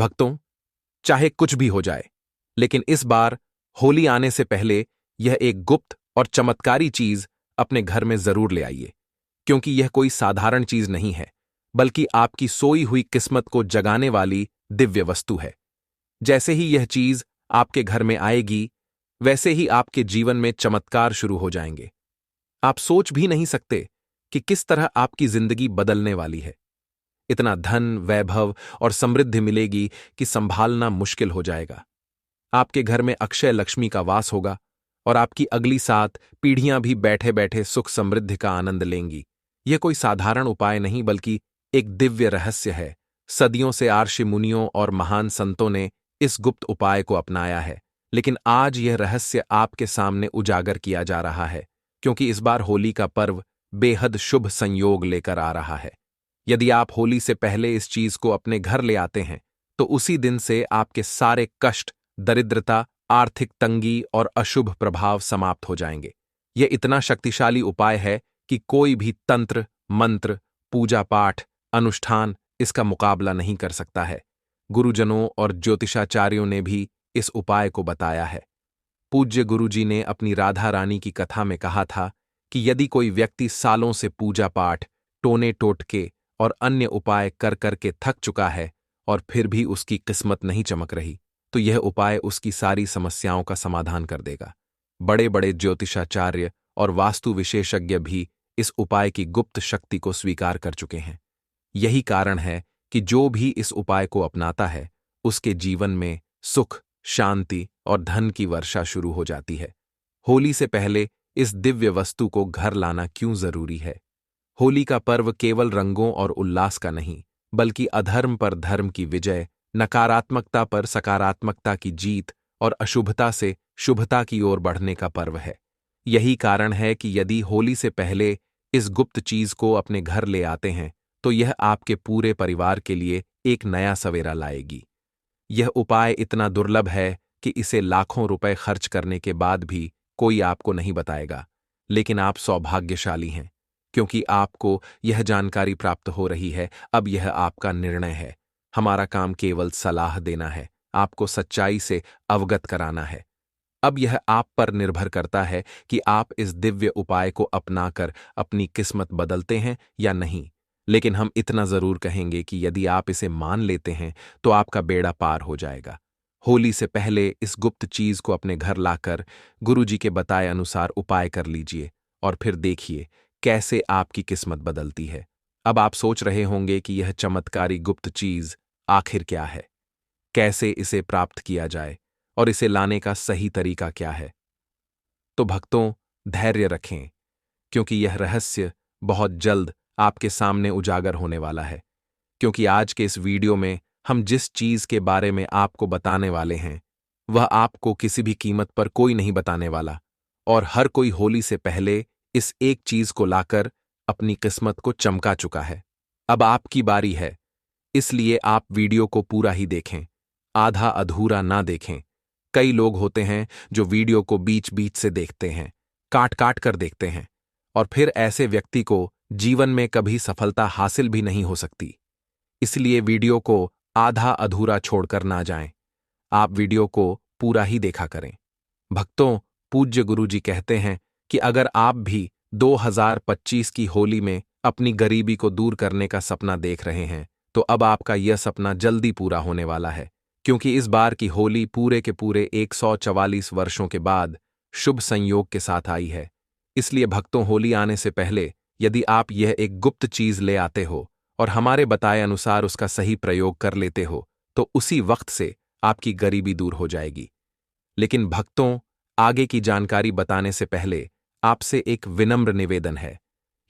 भक्तों, चाहे कुछ भी हो जाए, लेकिन इस बार होली आने से पहले यह एक गुप्त और चमत्कारी चीज अपने घर में जरूर ले आइए, क्योंकि यह कोई साधारण चीज नहीं है, बल्कि आपकी सोई हुई किस्मत को जगाने वाली दिव्य वस्तु है। जैसे ही यह चीज आपके घर में आएगी, वैसे ही आपके जीवन में चमत्कार शुरू हो जाएंगे। आप सोच भी नहीं सकते कि किस तरह आपकी जिंदगी बदलने वाली है। इतना धन, वैभव और समृद्धि मिलेगी कि संभालना मुश्किल हो जाएगा। आपके घर में अक्षय लक्ष्मी का वास होगा और आपकी अगली 7 पीढ़ियां भी बैठे बैठे सुख समृद्धि का आनंद लेंगी। यह कोई साधारण उपाय नहीं, बल्कि एक दिव्य रहस्य है। सदियों से आर्षि मुनियों और महान संतों ने इस गुप्त उपाय को अपनाया है, लेकिन आज यह रहस्य आपके सामने उजागर किया जा रहा है, क्योंकि इस बार होली का पर्व बेहद शुभ संयोग लेकर आ रहा है। यदि आप होली से पहले इस चीज को अपने घर ले आते हैं, तो उसी दिन से आपके सारे कष्ट, दरिद्रता, आर्थिक तंगी और अशुभ प्रभाव समाप्त हो जाएंगे। यह इतना शक्तिशाली उपाय है कि कोई भी तंत्र, मंत्र, पूजा पाठ, अनुष्ठान इसका मुकाबला नहीं कर सकता है। गुरुजनों और ज्योतिषाचार्यों ने भी इस उपाय को बताया है। पूज्य गुरुजी ने अपनी राधा रानी की कथा में कहा था कि यदि कोई व्यक्ति सालों से पूजा पाठ, टोने टोटके और अन्य उपाय कर करके थक चुका है और फिर भी उसकी किस्मत नहीं चमक रही, तो यह उपाय उसकी सारी समस्याओं का समाधान कर देगा। बड़े बड़े ज्योतिषाचार्य और वास्तु विशेषज्ञ भी इस उपाय की गुप्त शक्ति को स्वीकार कर चुके हैं। यही कारण है कि जो भी इस उपाय को अपनाता है, उसके जीवन में सुख, शांति और धन की वर्षा शुरू हो जाती है। होली से पहले इस दिव्य वस्तु को घर लाना क्यों जरूरी है? होली का पर्व केवल रंगों और उल्लास का नहीं, बल्कि अधर्म पर धर्म की विजय, नकारात्मकता पर सकारात्मकता की जीत और अशुभता से शुभता की ओर बढ़ने का पर्व है। यही कारण है कि यदि होली से पहले इस गुप्त चीज को अपने घर ले आते हैं, तो यह आपके पूरे परिवार के लिए एक नया सवेरा लाएगी। यह उपाय इतना दुर्लभ है कि इसे लाखों रुपए खर्च करने के बाद भी कोई आपको नहीं बताएगा, लेकिन आप सौभाग्यशाली हैं, क्योंकि आपको यह जानकारी प्राप्त हो रही है। अब यह आपका निर्णय है। हमारा काम केवल सलाह देना है, आपको सच्चाई से अवगत कराना है। अब यह आप पर निर्भर करता है कि आप इस दिव्य उपाय को अपनाकर अपनी किस्मत बदलते हैं या नहीं। लेकिन हम इतना जरूर कहेंगे कि यदि आप इसे मान लेते हैं, तो आपका बेड़ा पार हो जाएगा। होली से पहले इस गुप्त चीज को अपने घर लाकर गुरुजी के बताए अनुसार उपाय कर लीजिए और फिर देखिए कैसे आपकी किस्मत बदलती है। अब आप सोच रहे होंगे कि यह चमत्कारी गुप्त चीज आखिर क्या है, कैसे इसे प्राप्त किया जाए और इसे लाने का सही तरीका क्या है। तो भक्तों, धैर्य रखें, क्योंकि यह रहस्य बहुत जल्द आपके सामने उजागर होने वाला है। क्योंकि आज के इस वीडियो में हम जिस चीज के बारे में आपको बताने वाले हैं, वह आपको किसी भी कीमत पर कोई नहीं बताने वाला, और हर कोई होली से पहले इस एक चीज को लाकर अपनी किस्मत को चमका चुका है। अब आपकी बारी है, इसलिए आप वीडियो को पूरा ही देखें, आधा अधूरा ना देखें। कई लोग होते हैं जो वीडियो को बीच बीच से देखते हैं, काट काट कर देखते हैं, और फिर ऐसे व्यक्ति को जीवन में कभी सफलता हासिल भी नहीं हो सकती। इसलिए वीडियो को आधा अधूरा छोड़कर ना जाएं, आप वीडियो को पूरा ही देखा करें। भक्तों, पूज्य गुरुजी कहते हैं कि अगर आप भी 2025 की होली में अपनी गरीबी को दूर करने का सपना देख रहे हैं, तो अब आपका यह सपना जल्दी पूरा होने वाला है, क्योंकि इस बार की होली पूरे के पूरे 144 वर्षों के बाद शुभ संयोग के साथ आई है। इसलिए भक्तों, होली आने से पहले यदि आप यह एक गुप्त चीज ले आते हो और हमारे बताए अनुसार उसका सही प्रयोग कर लेते हो, तो उसी वक्त से आपकी गरीबी दूर हो जाएगी। लेकिन भक्तों, आगे की जानकारी बताने से पहले आपसे एक विनम्र निवेदन है।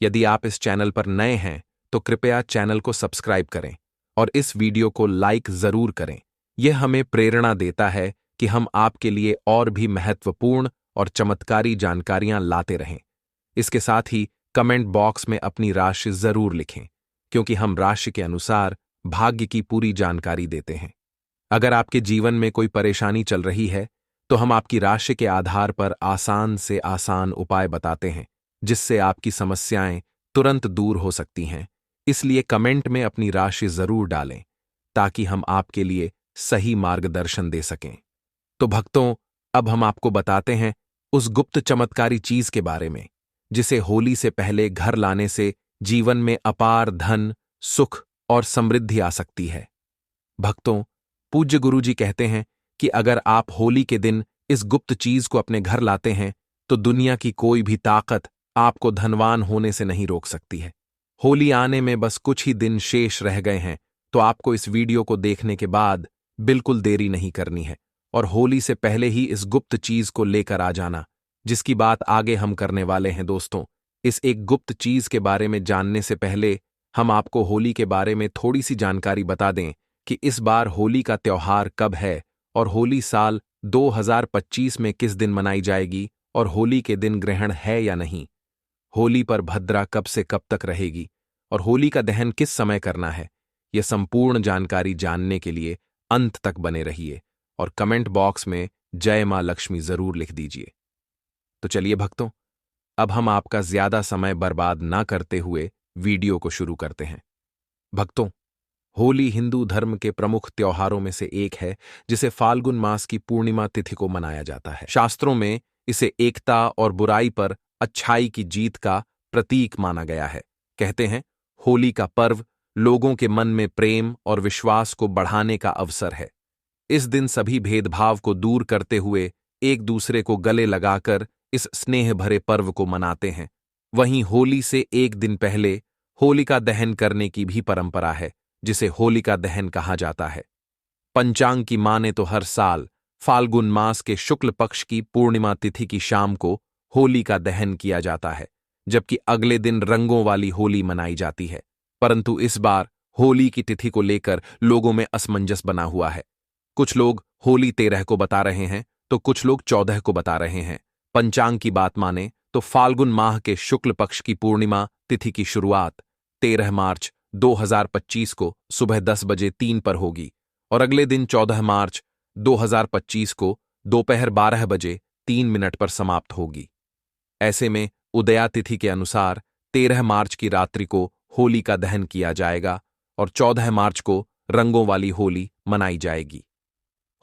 यदि आप इस चैनल पर नए हैं, तो कृपया चैनल को सब्सक्राइब करें और इस वीडियो को लाइक जरूर करें। यह हमें प्रेरणा देता है कि हम आपके लिए और भी महत्वपूर्ण और चमत्कारी जानकारियां लाते रहें। इसके साथ ही कमेंट बॉक्स में अपनी राशि जरूर लिखें, क्योंकि हम राशि के अनुसार भाग्य की पूरी जानकारी देते हैं। अगर आपके जीवन में कोई परेशानी चल रही है, तो हम आपकी राशि के आधार पर आसान से आसान उपाय बताते हैं, जिससे आपकी समस्याएं तुरंत दूर हो सकती हैं। इसलिए कमेंट में अपनी राशि जरूर डालें, ताकि हम आपके लिए सही मार्गदर्शन दे सकें। तो भक्तों, अब हम आपको बताते हैं उस गुप्त चमत्कारी चीज के बारे में जिसे होली से पहले घर लाने से जीवन में अपार धन, सुख और समृद्धि आ सकती है। भक्तों, पूज्य गुरुजी कहते हैं कि अगर आप होली के दिन इस गुप्त चीज को अपने घर लाते हैं तो दुनिया की कोई भी ताकत आपको धनवान होने से नहीं रोक सकती है। होली आने में बस कुछ ही दिन शेष रह गए हैं, तो आपको इस वीडियो को देखने के बाद बिल्कुल देरी नहीं करनी है और होली से पहले ही इस गुप्त चीज को लेकर आ जाना, जिसकी बात आगे हम करने वाले हैं। दोस्तों, इस एक गुप्त चीज के बारे में जानने से पहले हम आपको होली के बारे में थोड़ी सी जानकारी बता दें कि इस बार होली का त्योहार कब है और होली साल 2025 में किस दिन मनाई जाएगी और होली के दिन ग्रहण है या नहीं। होली पर भद्रा कब से कब तक रहेगी और होली का दहन किस समय करना है, यह संपूर्ण जानकारी जानने के लिए अंत तक बने रहिए और कमेंट बॉक्स में जय मां लक्ष्मी जरूर लिख दीजिए। तो चलिए भक्तों, अब हम आपका ज्यादा समय बर्बाद ना करते हुए वीडियो को शुरू करते हैं। भक्तों, होली हिंदू धर्म के प्रमुख त्योहारों में से एक है जिसे फाल्गुन मास की पूर्णिमा तिथि को मनाया जाता है। शास्त्रों में इसे एकता और बुराई पर अच्छाई की जीत का प्रतीक माना गया है। कहते हैं, होली का पर्व लोगों के मन में प्रेम और विश्वास को बढ़ाने का अवसर है। इस दिन सभी भेदभाव को दूर करते हुए एक दूसरे को गले लगाकर इस स्नेह भरे पर्व को मनाते हैं। वहीं होली से एक दिन पहले होलिका दहन करने की भी परंपरा है, जिसे होलिका दहन कहा जाता है। पंचांग की माने तो हर साल फाल्गुन मास के शुक्ल पक्ष की पूर्णिमा तिथि की शाम को होली का दहन किया जाता है, जबकि अगले दिन रंगों वाली होली मनाई जाती है। परंतु इस बार होली की तिथि को लेकर लोगों में असमंजस बना हुआ है। कुछ लोग होली 13 को बता रहे हैं तो कुछ लोग 14 को बता रहे हैं। पंचांग की बात माने तो फाल्गुन माह के शुक्ल पक्ष की पूर्णिमा तिथि की शुरुआत 13 मार्च 2025 को सुबह 10 बजे 3 पर होगी और अगले दिन 14 मार्च 2025 को दोपहर 12 बजे 3 मिनट पर समाप्त होगी। ऐसे में उदया तिथि के अनुसार 13 मार्च की रात्रि को होली का दहन किया जाएगा और 14 मार्च को रंगों वाली होली मनाई जाएगी।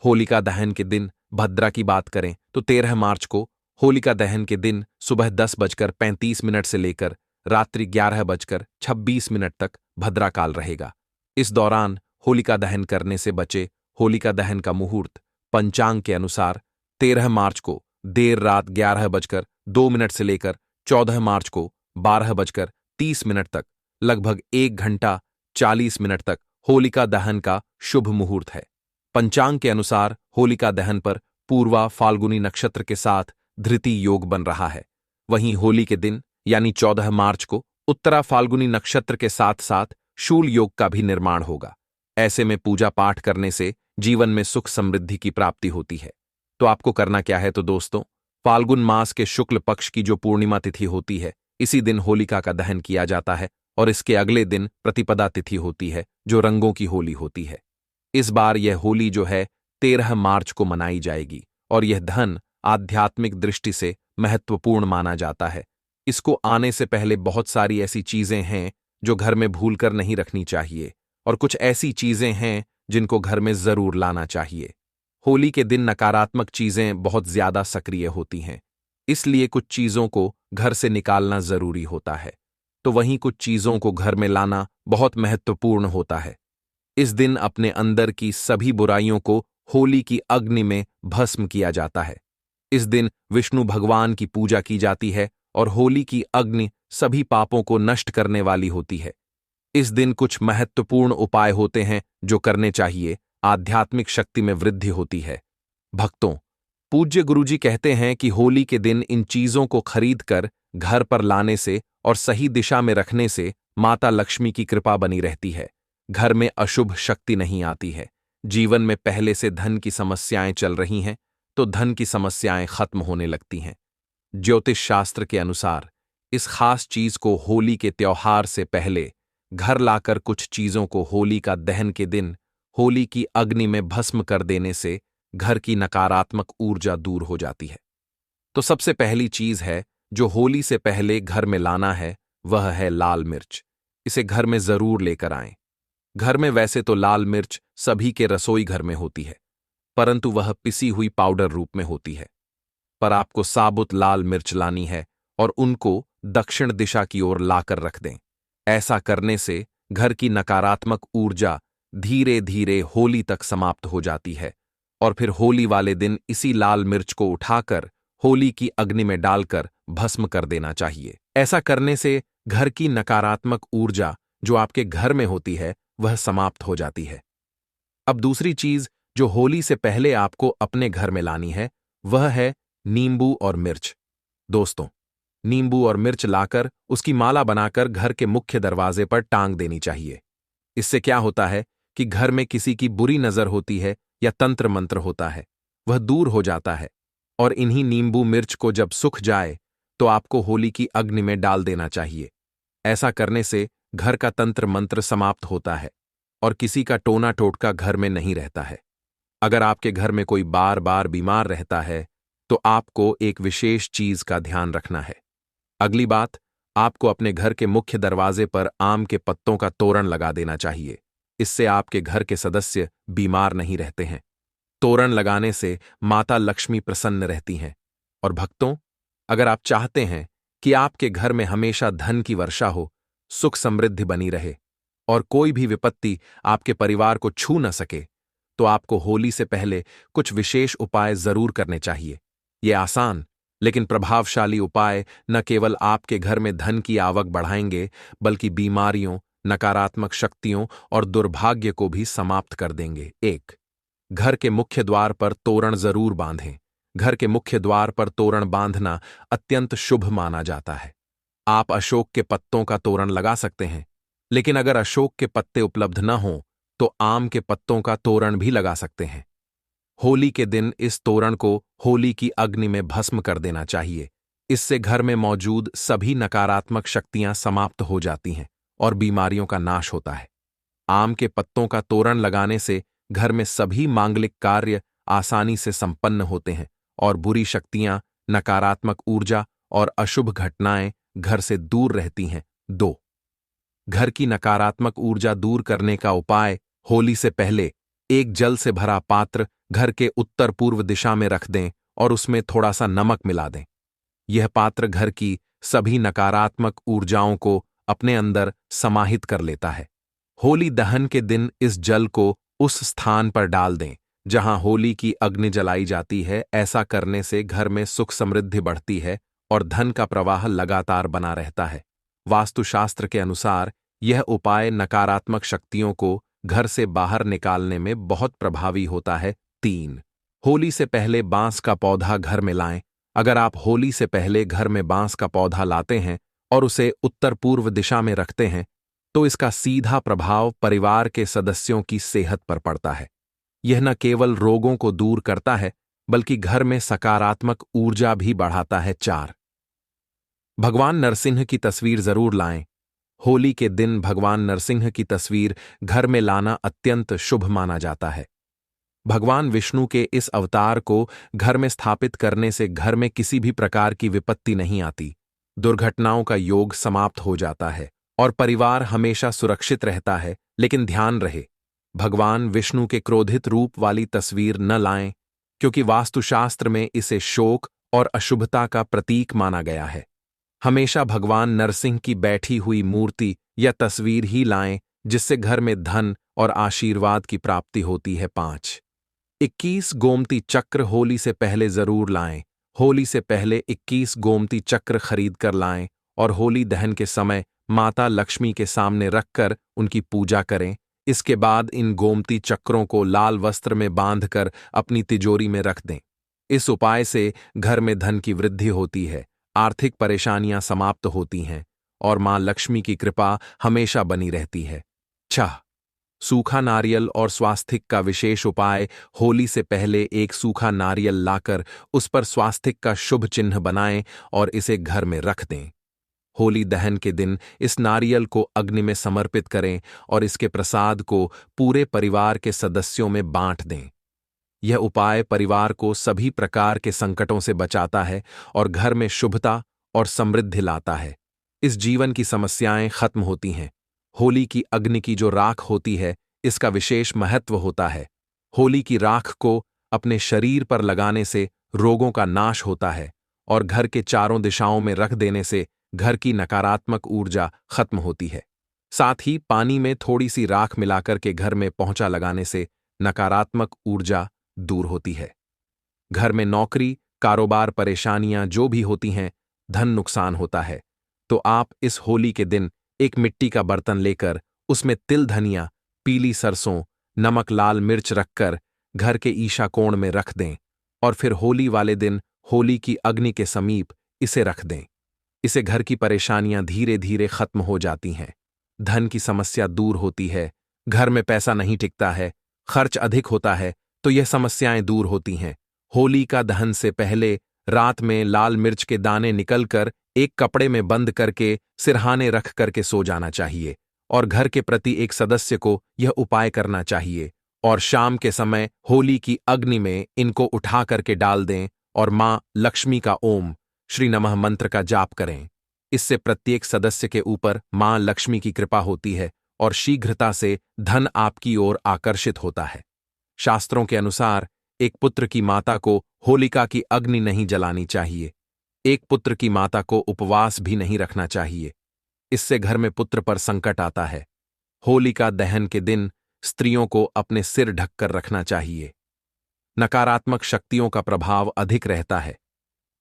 होलिका दहन के दिन भद्रा की बात करें तो 13 मार्च को होलिका दहन के दिन सुबह 10:35 से लेकर रात्रि 11:26 तक भद्रा काल रहेगा। इस दौरान होलिका दहन करने से बचे। होलिका दहन का मुहूर्त पंचांग के अनुसार 13 मार्च को देर रात 11:02 से लेकर 14 मार्च को 12:30 तक लगभग 1 घंटा 40 मिनट तक होलिका दहन का शुभ मुहूर्त है। पंचांग के अनुसार होलिका दहन पर पूर्वा फाल्गुनी नक्षत्र के साथ धृति योग बन रहा है। वहीं होली के दिन यानी 14 मार्च को उत्तरा फाल्गुनी नक्षत्र के साथ साथ शूल योग का भी निर्माण होगा। ऐसे में पूजा पाठ करने से जीवन में सुख समृद्धि की प्राप्ति होती है। तो आपको करना क्या है? तो दोस्तों, फाल्गुन मास के शुक्ल पक्ष की जो पूर्णिमा तिथि होती है, इसी दिन होलिका का दहन किया जाता है और इसके अगले दिन प्रतिपदा तिथि होती है, जो रंगों की होली होती है। इस बार यह होली जो है 13 मार्च को मनाई जाएगी और यह धन आध्यात्मिक दृष्टि से महत्वपूर्ण माना जाता है। इसको आने से पहले बहुत सारी ऐसी चीजें हैं जो घर में भूलकर नहीं रखनी चाहिए और कुछ ऐसी चीजें हैं जिनको घर में जरूर लाना चाहिए। होली के दिन नकारात्मक चीजें बहुत ज्यादा सक्रिय होती हैं, इसलिए कुछ चीजों को घर से निकालना जरूरी होता है, तो वहीं कुछ चीजों को घर में लाना बहुत महत्वपूर्ण होता है। इस दिन अपने अंदर की सभी बुराइयों को होली की अग्नि में भस्म किया जाता है। इस दिन विष्णु भगवान की पूजा की जाती है और होली की अग्नि सभी पापों को नष्ट करने वाली होती है। इस दिन कुछ महत्वपूर्ण उपाय होते हैं जो करने चाहिए, आध्यात्मिक शक्ति में वृद्धि होती है। भक्तों, पूज्य गुरुजी कहते हैं कि होली के दिन इन चीजों को खरीदकर घर पर लाने से और सही दिशा में रखने से माता लक्ष्मी की कृपा बनी रहती है। घर में अशुभ शक्ति नहीं आती है। जीवन में पहले से धन की समस्याएं चल रही हैं तो धन की समस्याएं खत्म होने लगती हैं। ज्योतिष शास्त्र के अनुसार इस खास चीज को होली के त्योहार से पहले घर लाकर कुछ चीजों को होली का दहन के दिन होली की अग्नि में भस्म कर देने से घर की नकारात्मक ऊर्जा दूर हो जाती है। तो सबसे पहली चीज है जो होली से पहले घर में लाना है, वह है लाल मिर्च। इसे घर में जरूर लेकर आएं। घर में वैसे तो लाल मिर्च सभी के रसोई घर में होती है, परंतु वह पिसी हुई पाउडर रूप में होती है। पर आपको साबुत लाल मिर्च लानी है और उनको दक्षिण दिशा की ओर लाकर रख दें। ऐसा करने से घर की नकारात्मक ऊर्जा धीरे धीरे होली तक समाप्त हो जाती है और फिर होली वाले दिन इसी लाल मिर्च को उठाकर होली की अग्नि में डालकर भस्म कर देना चाहिए। ऐसा करने से घर की नकारात्मक ऊर्जा जो आपके घर में होती है वह समाप्त हो जाती है। अब दूसरी चीज जो होली से पहले आपको अपने घर में लानी है वह है नींबू और मिर्च। दोस्तों, नींबू और मिर्च लाकर उसकी माला बनाकर घर के मुख्य दरवाजे पर टांग देनी चाहिए। इससे क्या होता है कि घर में किसी की बुरी नजर होती है या तंत्र मंत्र होता है, वह दूर हो जाता है। और इन्हीं नींबू मिर्च को जब सूख जाए तो आपको होली की अग्नि में डाल देना चाहिए। ऐसा करने से घर का तंत्र मंत्र समाप्त होता है और किसी का टोना टोटका घर में नहीं रहता है। अगर आपके घर में कोई बार बार बीमार रहता है तो आपको एक विशेष चीज का ध्यान रखना है। अगली बात, आपको अपने घर के मुख्य दरवाजे पर आम के पत्तों का तोरण लगा देना चाहिए। इससे आपके घर के सदस्य बीमार नहीं रहते हैं। तोरण लगाने से माता लक्ष्मी प्रसन्न रहती हैं। और भक्तों, अगर आप चाहते हैं कि आपके घर में हमेशा धन की वर्षा हो, सुख समृद्धि बनी रहे और कोई भी विपत्ति आपके परिवार को छू न सके, तो आपको होली से पहले कुछ विशेष उपाय जरूर करने चाहिए। ये आसान लेकिन प्रभावशाली उपाय न केवल आपके घर में धन की आवक बढ़ाएंगे, बल्कि बीमारियों, नकारात्मक शक्तियों और दुर्भाग्य को भी समाप्त कर देंगे। 1. घर के मुख्य द्वार पर तोरण जरूर बांधें। घर के मुख्य द्वार पर तोरण बांधना अत्यंत शुभ माना जाता है। आप अशोक के पत्तों का तोरण लगा सकते हैं, लेकिन अगर अशोक के पत्ते उपलब्ध न हों तो आम के पत्तों का तोरण भी लगा सकते हैं। होली के दिन इस तोरण को होली की अग्नि में भस्म कर देना चाहिए। इससे घर में मौजूद सभी नकारात्मक शक्तियां समाप्त हो जाती हैं और बीमारियों का नाश होता है। आम के पत्तों का तोरण लगाने से घर में सभी मांगलिक कार्य आसानी से संपन्न होते हैं और बुरी शक्तियां, नकारात्मक ऊर्जा और अशुभ घटनाएं घर से दूर रहती हैं। 2. घर की नकारात्मक ऊर्जा दूर करने का उपाय, होली से पहले एक जल से भरा पात्र घर के उत्तर पूर्व दिशा में रख दें और उसमें थोड़ा सा नमक मिला दें। यह पात्र घर की सभी नकारात्मक ऊर्जाओं को अपने अंदर समाहित कर लेता है। होली दहन के दिन इस जल को उस स्थान पर डाल दें जहां होली की अग्नि जलाई जाती है। ऐसा करने से घर में सुख समृद्धि बढ़ती है और धन का प्रवाह लगातार बना रहता है। वास्तुशास्त्र के अनुसार यह उपाय नकारात्मक शक्तियों को घर से बाहर निकालने में बहुत प्रभावी होता है। 3. होली से पहले बांस का पौधा घर में लाएं। अगर आप होली से पहले घर में बांस का पौधा लाते हैं और उसे उत्तर पूर्व दिशा में रखते हैं तो इसका सीधा प्रभाव परिवार के सदस्यों की सेहत पर पड़ता है। यह न केवल रोगों को दूर करता है बल्कि घर में सकारात्मक ऊर्जा भी बढ़ाता है। 4. भगवान नरसिंह की तस्वीर जरूर लाएं। होली के दिन भगवान नरसिंह की तस्वीर घर में लाना अत्यंत शुभ माना जाता है। भगवान विष्णु के इस अवतार को घर में स्थापित करने से घर में किसी भी प्रकार की विपत्ति नहीं आती, दुर्घटनाओं का योग समाप्त हो जाता है और परिवार हमेशा सुरक्षित रहता है। लेकिन ध्यान रहे, भगवान विष्णु के क्रोधित रूप वाली तस्वीर न लाएं, क्योंकि वास्तुशास्त्र में इसे शोक और अशुभता का प्रतीक माना गया है। हमेशा भगवान नरसिंह की बैठी हुई मूर्ति या तस्वीर ही लाएं, जिससे घर में धन और आशीर्वाद की प्राप्ति होती है। 5. 21 गोमती चक्र होली से पहले जरूर लाएं। होली से पहले 21 गोमती चक्र खरीद कर लाएं और होली दहन के समय माता लक्ष्मी के सामने रखकर उनकी पूजा करें। इसके बाद इन गोमती चक्रों को लाल वस्त्र में बांधकर अपनी तिजोरी में रख दें। इस उपाय से घर में धन की वृद्धि होती है, आर्थिक परेशानियां समाप्त होती हैं और मां लक्ष्मी की कृपा हमेशा बनी रहती है। 6. सूखा नारियल और स्वास्तिक का विशेष उपाय, होली से पहले एक सूखा नारियल लाकर उस पर स्वास्तिक का शुभ चिन्ह बनाएं और इसे घर में रख दें। होली दहन के दिन इस नारियल को अग्नि में समर्पित करें और इसके प्रसाद को पूरे परिवार के सदस्यों में बांट दें। यह उपाय परिवार को सभी प्रकार के संकटों से बचाता है और घर में शुभता और समृद्धि लाता है। इस जीवन की समस्याएं खत्म होती हैं। होली की अग्नि की जो राख होती है, इसका विशेष महत्व होता है। होली की राख को अपने शरीर पर लगाने से रोगों का नाश होता है और घर के चारों दिशाओं में रख देने से घर की नकारात्मक ऊर्जा खत्म होती है। साथ ही पानी में थोड़ी सी राख मिलाकर के घर में पोंछा लगाने से नकारात्मक ऊर्जा दूर होती है। घर में नौकरी, कारोबार परेशानियां जो भी होती हैं, धन नुकसान होता है, तो आप इस होली के दिन एक मिट्टी का बर्तन लेकर उसमें तिल धनिया, पीली सरसों, नमक, लाल मिर्च रखकर घर के ईशा कोण में रख दें और फिर होली वाले दिन होली की अग्नि के समीप इसे रख दें। इससे घर की परेशानियां धीरे धीरे खत्म हो जाती हैं, धन की समस्या दूर होती है, घर में पैसा नहीं टिकता है, खर्च अधिक होता है तो यह समस्याएं दूर होती हैं। होली का दहन से पहले रात में लाल मिर्च के दाने निकलकर एक कपड़े में बंद करके सिरहाने रख करके सो जाना चाहिए और घर के प्रति एक सदस्य को यह उपाय करना चाहिए और शाम के समय होली की अग्नि में इनको उठा करके डाल दें और मां लक्ष्मी का ओम श्री नमः मंत्र का जाप करें। इससे प्रत्येक सदस्य के ऊपर मां लक्ष्मी की कृपा होती है और शीघ्रता से धन आपकी ओर आकर्षित होता है। शास्त्रों के अनुसार एक पुत्र की माता को होलिका की अग्नि नहीं जलानी चाहिए, एक पुत्र की माता को उपवास भी नहीं रखना चाहिए, इससे घर में पुत्र पर संकट आता है। होलिका दहन के दिन स्त्रियों को अपने सिर ढककर रखना चाहिए, नकारात्मक शक्तियों का प्रभाव अधिक रहता है।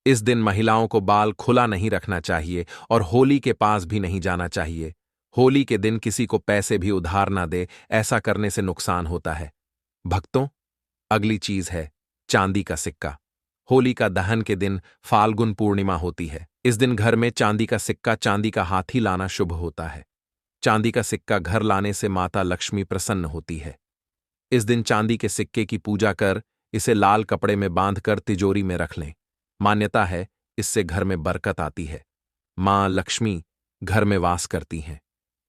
इस दिन महिलाओं को बाल खुला नहीं रखना चाहिए और होली के पास भी नहीं जाना चाहिए। होली के दिन किसी को पैसे भी उधार ना दे, ऐसा करने से नुकसान होता है। भक्तों, अगली चीज है चांदी का सिक्का। होली का दहन के दिन फाल्गुन पूर्णिमा होती है। इस दिन घर में चांदी का सिक्का, चांदी का हाथी लाना शुभ होता है। चांदी का सिक्का घर लाने से माता लक्ष्मी प्रसन्न होती है। इस दिन चांदी के सिक्के की पूजा कर इसे लाल कपड़े में बांधकर तिजोरी में रख लें। मान्यता है इससे घर में बरकत आती है, मां लक्ष्मी घर में वास करती हैं।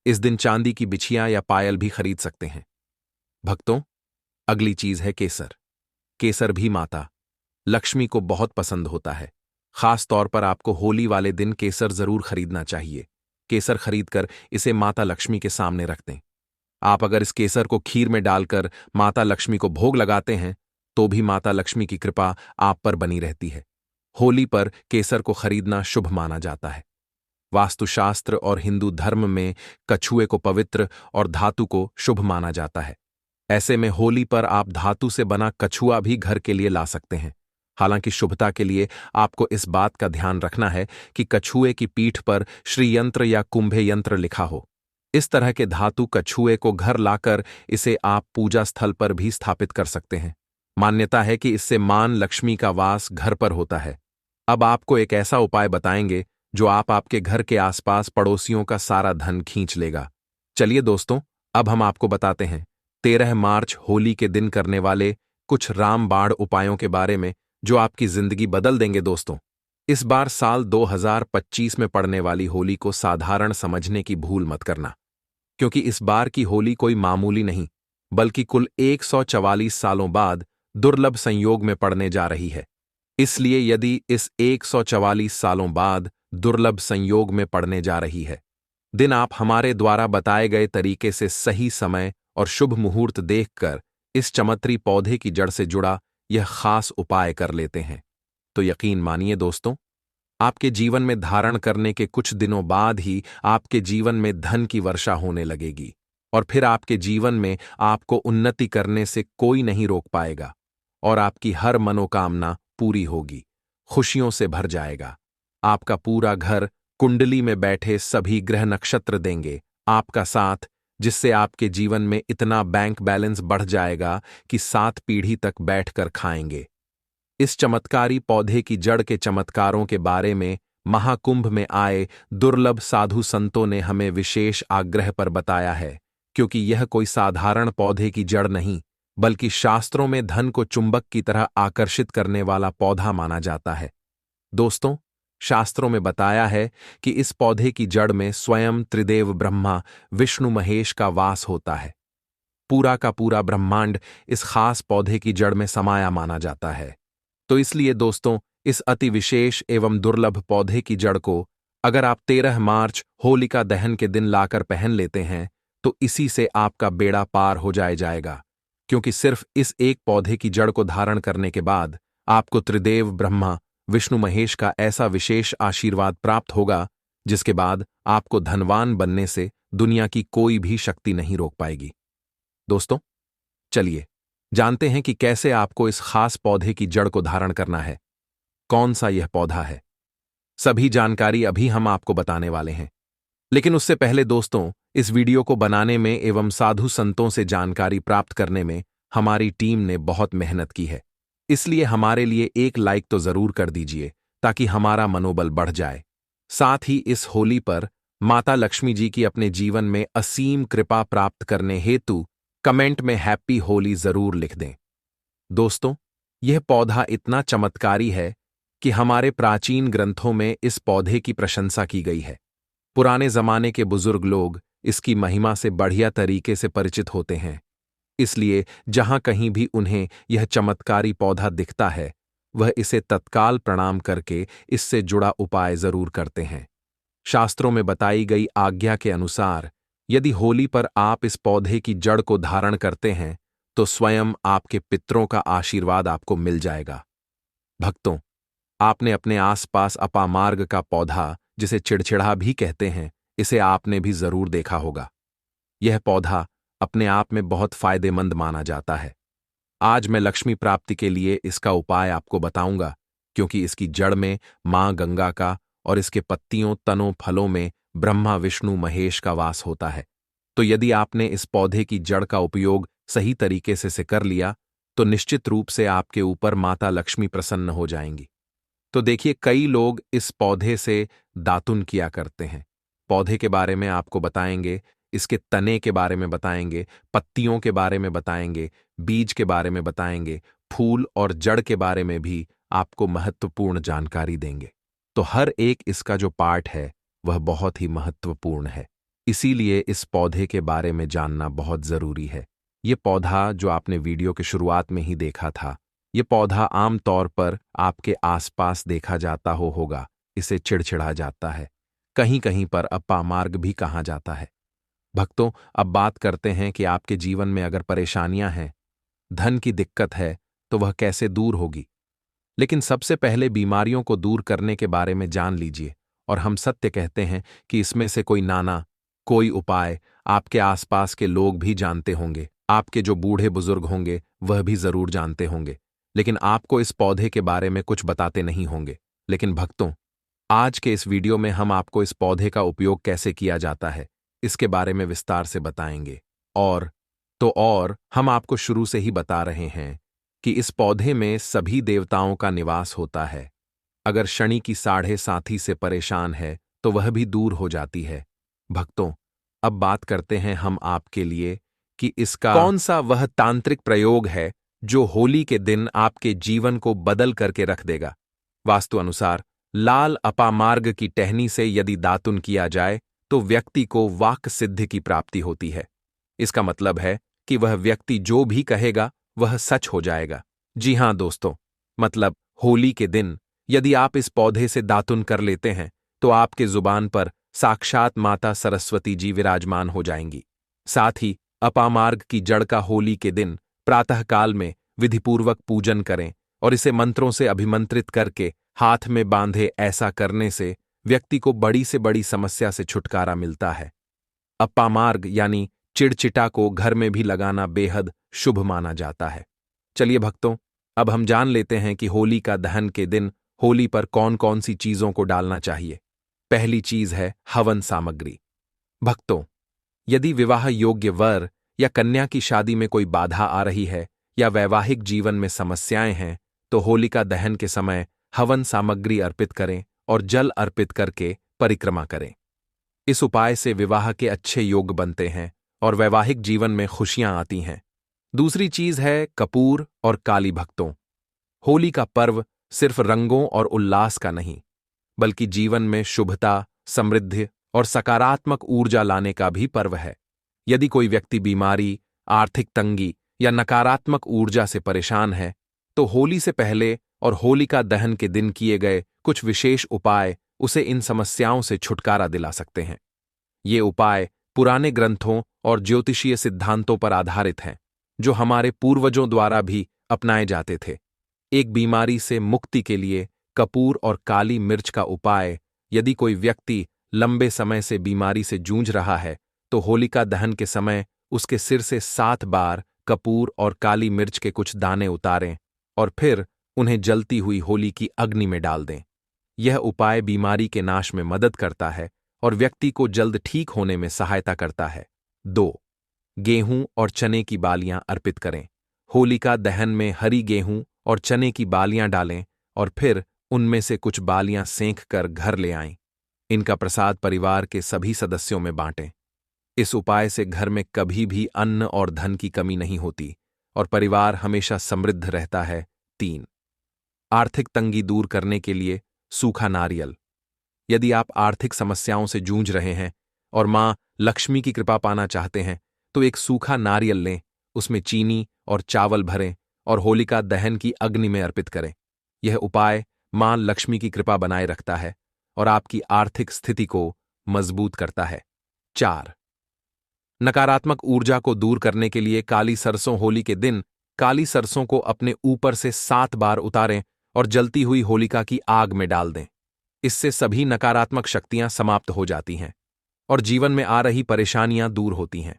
इस दिन चांदी की बिछियां या पायल भी खरीद सकते हैं। भक्तों, अगली चीज है केसर। केसर भी माता लक्ष्मी को बहुत पसंद होता है। खास तौर पर आपको होली वाले दिन केसर जरूर खरीदना चाहिए। केसर खरीदकर इसे माता लक्ष्मी के सामने रख दें। आप अगर इस केसर को खीर में डालकर माता लक्ष्मी को भोग लगाते हैं तो भी माता लक्ष्मी की कृपा आप पर बनी रहती है। होली पर केसर को खरीदना शुभ माना जाता है। वास्तुशास्त्र और हिंदू धर्म में कछुए को पवित्र और धातु को शुभ माना जाता है। ऐसे में होली पर आप धातु से बना कछुआ भी घर के लिए ला सकते हैं। हालांकि शुभता के लिए आपको इस बात का ध्यान रखना है कि कछुए की पीठ पर श्री यंत्र या कुंभे यंत्र लिखा हो। इस तरह के धातु कछुए को घर लाकर इसे आप पूजा स्थल पर भी स्थापित कर सकते हैं। मान्यता है कि इससे मान लक्ष्मी का वास घर पर होता है। अब आपको एक ऐसा उपाय बताएंगे जो आपके घर के आसपास पड़ोसियों का सारा धन खींच लेगा। चलिए दोस्तों, अब हम आपको बताते हैं 13 मार्च होली के दिन करने वाले कुछ रामबाण उपायों के बारे में जो आपकी जिंदगी बदल देंगे। दोस्तों, इस बार साल 2025 में पड़ने वाली होली को साधारण समझने की भूल मत करना, क्योंकि इस बार की होली कोई मामूली नहीं बल्कि कुल 144 सालों बाद दुर्लभ संयोग में पड़ने जा रही है। इसलिए यदि इस 144 सालों बाद दुर्लभ संयोग में पड़ने जा रही है, दिन आप हमारे द्वारा बताए गए तरीके से सही समय और शुभ मुहूर्त देखकर इस चमत्कारी पौधे की जड़ से जुड़ा यह खास उपाय कर लेते हैं, तो यकीन मानिए दोस्तों, आपके जीवन में धारण करने के कुछ दिनों बाद ही आपके जीवन में धन की वर्षा होने लगेगी और फिर आपके जीवन में आपको उन्नति करने से कोई नहीं रोक पाएगा और आपकी हर मनोकामना पूरी होगी, खुशियों से भर जाएगा। आपका पूरा घर कुंडली में बैठे सभी ग्रह नक्षत्र देंगे आपका साथ, जिससे आपके जीवन में इतना बैंक बैलेंस बढ़ जाएगा कि 7 पीढ़ी तक बैठकर खाएंगे। इस चमत्कारी पौधे की जड़ के चमत्कारों के बारे में महाकुंभ में आए दुर्लभ साधु संतों ने हमें विशेष आग्रह पर बताया है, क्योंकि यह कोई साधारण पौधे की जड़ नहीं बल्कि शास्त्रों में धन को चुंबक की तरह आकर्षित करने वाला पौधा माना जाता है। दोस्तों, शास्त्रों में बताया है कि इस पौधे की जड़ में स्वयं त्रिदेव ब्रह्मा विष्णु महेश का वास होता है। पूरा का पूरा ब्रह्मांड इस खास पौधे की जड़ में समाया माना जाता है। तो इसलिए दोस्तों, इस अति विशेष एवं दुर्लभ पौधे की जड़ को अगर आप 13 मार्च होलिका दहन के दिन लाकर पहन लेते हैं तो इसी से आपका बेड़ा पार हो जाएगा, क्योंकि सिर्फ इस एक पौधे की जड़ को धारण करने के बाद आपको त्रिदेव ब्रह्मा विष्णु महेश का ऐसा विशेष आशीर्वाद प्राप्त होगा जिसके बाद आपको धनवान बनने से दुनिया की कोई भी शक्ति नहीं रोक पाएगी। दोस्तों, चलिए जानते हैं कि कैसे आपको इस खास पौधे की जड़ को धारण करना है। कौन सा यह पौधा है, सभी जानकारी अभी हम आपको बताने वाले हैं। लेकिन उससे पहले दोस्तों, इस वीडियो को बनाने में एवं साधु संतों से जानकारी प्राप्त करने में हमारी टीम ने बहुत मेहनत की है, इसलिए हमारे लिए एक लाइक तो जरूर कर दीजिए ताकि हमारा मनोबल बढ़ जाए। साथ ही इस होली पर माता लक्ष्मी जी की अपने जीवन में असीम कृपा प्राप्त करने हेतु कमेंट में हैप्पी होली जरूर लिख दें। दोस्तों, यह पौधा इतना चमत्कारी है कि हमारे प्राचीन ग्रंथों में इस पौधे की प्रशंसा की गई है। पुराने जमाने के बुजुर्ग लोग इसकी महिमा से बढ़िया तरीके से परिचित होते हैं, इसलिए जहां कहीं भी उन्हें यह चमत्कारी पौधा दिखता है वह इसे तत्काल प्रणाम करके इससे जुड़ा उपाय जरूर करते हैं। शास्त्रों में बताई गई आज्ञा के अनुसार यदि होली पर आप इस पौधे की जड़ को धारण करते हैं तो स्वयं आपके पितरों का आशीर्वाद आपको मिल जाएगा। भक्तों, आपने अपने आसपास अपामार्ग का पौधा, जिसे चिड़चिड़ा भी कहते हैं, इसे आपने भी जरूर देखा होगा। यह पौधा अपने आप में बहुत फायदेमंद माना जाता है। आज मैं लक्ष्मी प्राप्ति के लिए इसका उपाय आपको बताऊंगा, क्योंकि इसकी जड़ में मां गंगा का और इसके पत्तियों, तनों, फलों में ब्रह्मा विष्णु महेश का वास होता है। तो यदि आपने इस पौधे की जड़ का उपयोग सही तरीके से कर लिया तो निश्चित रूप से आपके ऊपर माता लक्ष्मी प्रसन्न हो जाएंगी। तो देखिए, कई लोग इस पौधे से दातुन किया करते हैं। पौधे के बारे में आपको बताएंगे, इसके तने के बारे में बताएंगे, पत्तियों के बारे में बताएंगे, बीज के बारे में बताएंगे, फूल और जड़ के बारे में भी आपको महत्वपूर्ण जानकारी देंगे। तो हर एक इसका जो पार्ट है वह बहुत ही महत्वपूर्ण है, इसीलिए इस पौधे के बारे में जानना बहुत जरूरी है। ये पौधा जो आपने वीडियो के शुरुआत में ही देखा था, ये पौधा आमतौर पर आपके आसपास देखा जाता होगा। इसे चिड़चिड़ा जाता है, कहीं कहीं पर अपामार्ग भी कहा जाता है। भक्तों, अब बात करते हैं कि आपके जीवन में अगर परेशानियां हैं, धन की दिक्कत है, तो वह कैसे दूर होगी। लेकिन सबसे पहले बीमारियों को दूर करने के बारे में जान लीजिए, और हम सत्य कहते हैं कि इसमें से कोई उपाय आपके आसपास के लोग भी जानते होंगे, आपके जो बूढ़े बुजुर्ग होंगे वह भी जरूर जानते होंगे, लेकिन आपको इस पौधे के बारे में कुछ बताते नहीं होंगे। लेकिन भक्तों, आज के इस वीडियो में हम आपको इस पौधे का उपयोग कैसे किया जाता है इसके बारे में विस्तार से बताएंगे। और हम आपको शुरू से ही बता रहे हैं कि इस पौधे में सभी देवताओं का निवास होता है। अगर शनि की साढ़े साथी से परेशान है तो वह भी दूर हो जाती है। भक्तों, अब बात करते हैं हम आपके लिए कि इसका कौन सा वह तांत्रिक प्रयोग है जो होली के दिन आपके जीवन को बदल करके रख देगा। वास्तु अनुसार लाल अपामार्ग की टहनी से यदि दातुन किया जाए तो व्यक्ति को वाक् सिद्धि की प्राप्ति होती है। इसका मतलब है कि वह व्यक्ति जो भी कहेगा वह सच हो जाएगा। जी हां दोस्तों, मतलब होली के दिन यदि आप इस पौधे से दातुन कर लेते हैं तो आपके जुबान पर साक्षात माता सरस्वती जी विराजमान हो जाएंगी। साथ ही अपामार्ग की जड़ का होली के दिन प्रातःकाल में विधिपूर्वक पूजन करें और इसे मंत्रों से अभिमंत्रित करके हाथ में बांधे। ऐसा करने से व्यक्ति को बड़ी से बड़ी समस्या से छुटकारा मिलता है। अपामार्ग यानी चिड़चिटा को घर में भी लगाना बेहद शुभ माना जाता है। चलिए भक्तों, अब हम जान लेते हैं कि होली का दहन के दिन होली पर कौन कौन सी चीजों को डालना चाहिए। पहली चीज है हवन सामग्री। भक्तों, यदि विवाह योग्य वर या कन्या की शादी में कोई बाधा आ रही है या वैवाहिक जीवन में समस्याएं हैं तो होलिका दहन के समय हवन सामग्री अर्पित करें और जल अर्पित करके परिक्रमा करें। इस उपाय से विवाह के अच्छे योग बनते हैं और वैवाहिक जीवन में खुशियां आती हैं। दूसरी चीज है कपूर और काली। भक्तों, होली का पर्व सिर्फ रंगों और उल्लास का नहीं, बल्कि जीवन में शुभता, समृद्धि और सकारात्मक ऊर्जा लाने का भी पर्व है। यदि कोई व्यक्ति बीमारी, आर्थिक तंगी या नकारात्मक ऊर्जा से परेशान है तो होली से पहले और होलिका दहन के दिन किए गए कुछ विशेष उपाय उसे इन समस्याओं से छुटकारा दिला सकते हैं। ये उपाय पुराने ग्रंथों और ज्योतिषीय सिद्धांतों पर आधारित हैं, जो हमारे पूर्वजों द्वारा भी अपनाए जाते थे। एक बीमारी से मुक्ति के लिए कपूर और काली मिर्च का उपाय। यदि कोई व्यक्ति लंबे समय से बीमारी से जूझ रहा है, तो होलिका दहन के समय उसके सिर से 7 बार कपूर और काली मिर्च के कुछ दाने उतारें और फिर उन्हें जलती हुई होली की अग्नि में डाल दें। यह उपाय बीमारी के नाश में मदद करता है और व्यक्ति को जल्द ठीक होने में सहायता करता है। 2. गेहूं और चने की बालियां अर्पित करें। होलिका दहन में हरी गेहूं और चने की बालियां डालें और फिर उनमें से कुछ बालियां सेंक कर घर ले आएं। इनका प्रसाद परिवार के सभी सदस्यों में बांटें। इस उपाय से घर में कभी भी अन्न और धन की कमी नहीं होती और परिवार हमेशा समृद्ध रहता है। 3. आर्थिक तंगी दूर करने के लिए सूखा नारियल। यदि आप आर्थिक समस्याओं से जूझ रहे हैं और मां लक्ष्मी की कृपा पाना चाहते हैं, तो एक सूखा नारियल लें, उसमें चीनी और चावल भरें और होलिका दहन की अग्नि में अर्पित करें। यह उपाय मां लक्ष्मी की कृपा बनाए रखता है और आपकी आर्थिक स्थिति को मजबूत करता है। 4. नकारात्मक ऊर्जा को दूर करने के लिए काली सरसों। होली के दिन काली सरसों को अपने ऊपर से 7 बार उतारें और जलती हुई होलिका की आग में डाल दें। इससे सभी नकारात्मक शक्तियां समाप्त हो जाती हैं और जीवन में आ रही परेशानियां दूर होती हैं।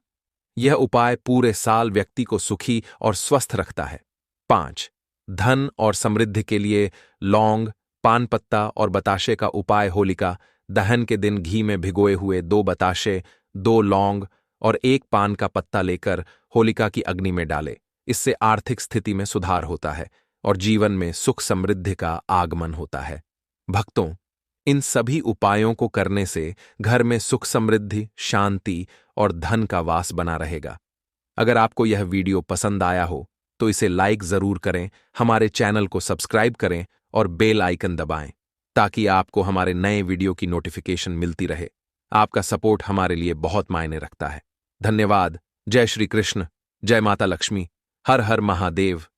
यह उपाय पूरे साल व्यक्ति को सुखी और स्वस्थ रखता है। 5. धन और समृद्धि के लिए लौंग, पान पत्ता और बताशे का उपाय। होलिका दहन के दिन घी में भिगोए हुए 2 बताशे, 2 लौंग और 1 पान का पत्ता लेकर होलिका की अग्नि में डाले। इससे आर्थिक स्थिति में सुधार होता है और जीवन में सुख समृद्धि का आगमन होता है। भक्तों, इन सभी उपायों को करने से घर में सुख समृद्धि, शांति और धन का वास बना रहेगा। अगर आपको यह वीडियो पसंद आया हो तो इसे लाइक जरूर करें, हमारे चैनल को सब्सक्राइब करें और बेल आइकन दबाएं ताकि आपको हमारे नए वीडियो की नोटिफिकेशन मिलती रहे। आपका सपोर्ट हमारे लिए बहुत मायने रखता है। धन्यवाद। जय श्री कृष्ण, जय माता लक्ष्मी, हर हर महादेव।